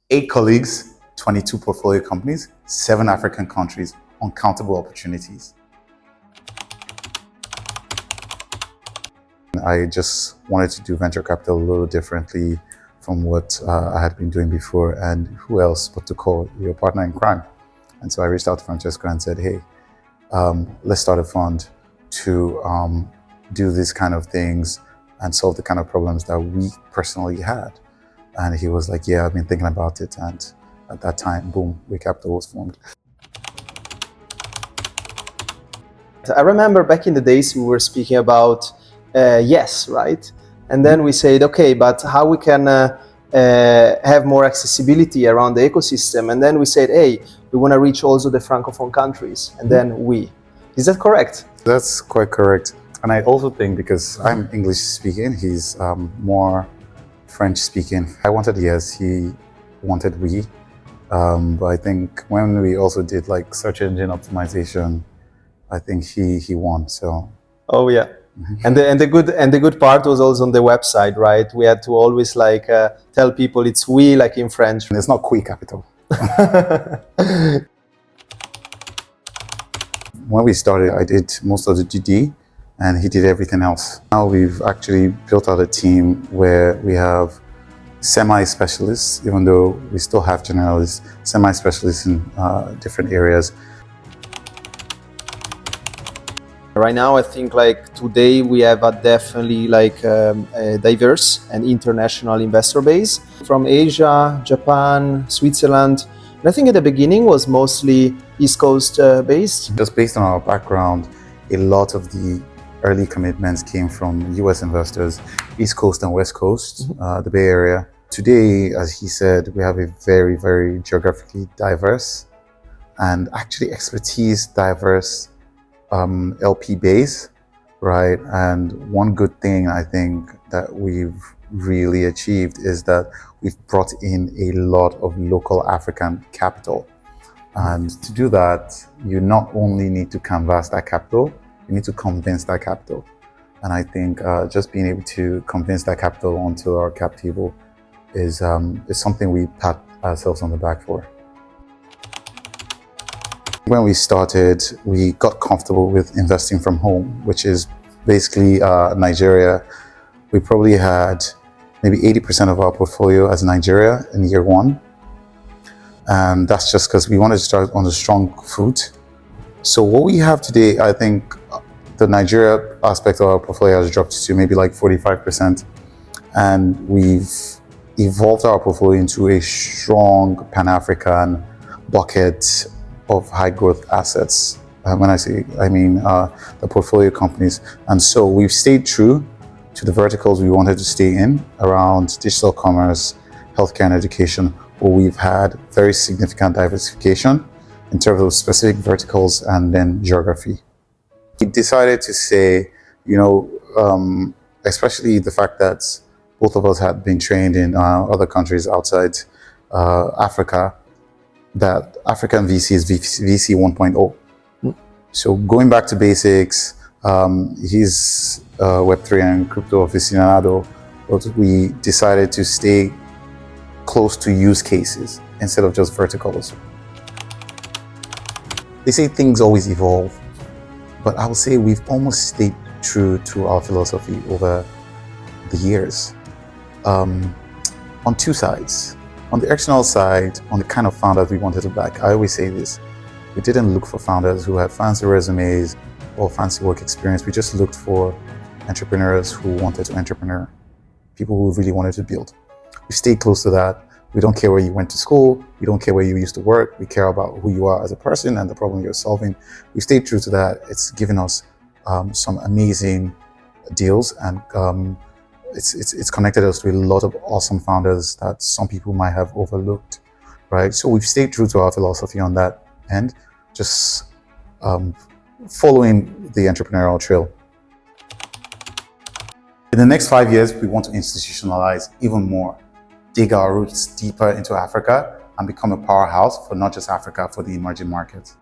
8 colleagues, 22 portfolio companies, 7 African countries, uncountable opportunities. I just wanted to do venture capital a little differently from what I had been doing before, and who else but to call your partner in crime. And so I reached out to Francesco and said, hey, let's start a fund to do these kind of things and solve the kind of problems that we personally had. And he was like, yeah, I've been thinking about it. And at that time, boom, We Capital was formed. I remember back in the days we were speaking about yes, right? And then we said, okay, but how we can have more accessibility around the ecosystem? And then we said, hey, we want to reach also the Francophone countries. And then we. Is that correct? That's quite correct. And I also think, because I'm English speaking, he's more French speaking. I wanted yes, he wanted we. But I think when we also did like search engine optimization, I think he won. So. Oh yeah. And the good part was also on the website, right? We had to always like tell people it's we, like in French. And it's not We Capital. When we started, I did most of the DD and he did everything else. Now we've actually built out a team where we have semi-specialists, even though we still have generalists, semi-specialists in different areas. Right now, I think like today we have a definitely like a diverse and international investor base from Asia, Japan, Switzerland. And I think at the beginning was mostly East Coast based. Just based on our background, a lot of the early commitments came from US investors, East Coast and West Coast, the Bay Area. Today, as he said, we have a very, very geographically diverse and actually expertise diverse LP base, right? And one good thing I think that we've really achieved is that we've brought in a lot of local African capital. And to do that, you not only need to canvas that capital, you need to convince that capital. And I think just being able to convince that capital onto our cap table is something we pat ourselves on the back for. When we started, we got comfortable with investing from home, which is basically Nigeria. We probably had maybe 80% of our portfolio as Nigeria in year one. And that's just because we wanted to start on a strong foot. So what we have today, I think the Nigeria aspect of our portfolio has dropped to maybe like 45%. And we've evolved our portfolio into a strong Pan-African bucket of high growth assets. When I say, I mean the portfolio companies. And so we've stayed true to the verticals we wanted to stay in around digital commerce, healthcare and education, where we've had very significant diversification in terms of specific verticals and then geography. We decided to say, especially the fact that both of us had been trained in other countries outside Africa, that African VC is VC 1.0. So going back to basics, he's Web3 and crypto aficionado, but we decided to stay close to use cases instead of just verticals. They say things always evolve, but I would say we've almost stayed true to our philosophy over the years. On two sides. On the external side, on the kind of founders we wanted to back, I always say this, we didn't look for founders who had fancy resumes or fancy work experience. We just looked for entrepreneurs who wanted to entrepreneur, people who really wanted to build. We stayed close to that. We don't care where you went to school. We don't care where you used to work. We care about who you are as a person and the problem you're solving. We stayed true to that. It's given us some amazing deals, and it's connected us to a lot of awesome founders that some people might have overlooked, right? So we've stayed true to our philosophy on that end, just following the entrepreneurial trail. In the next 5 years, we want to institutionalize even more, dig our roots deeper into Africa and become a powerhouse for not just Africa, for the emerging markets.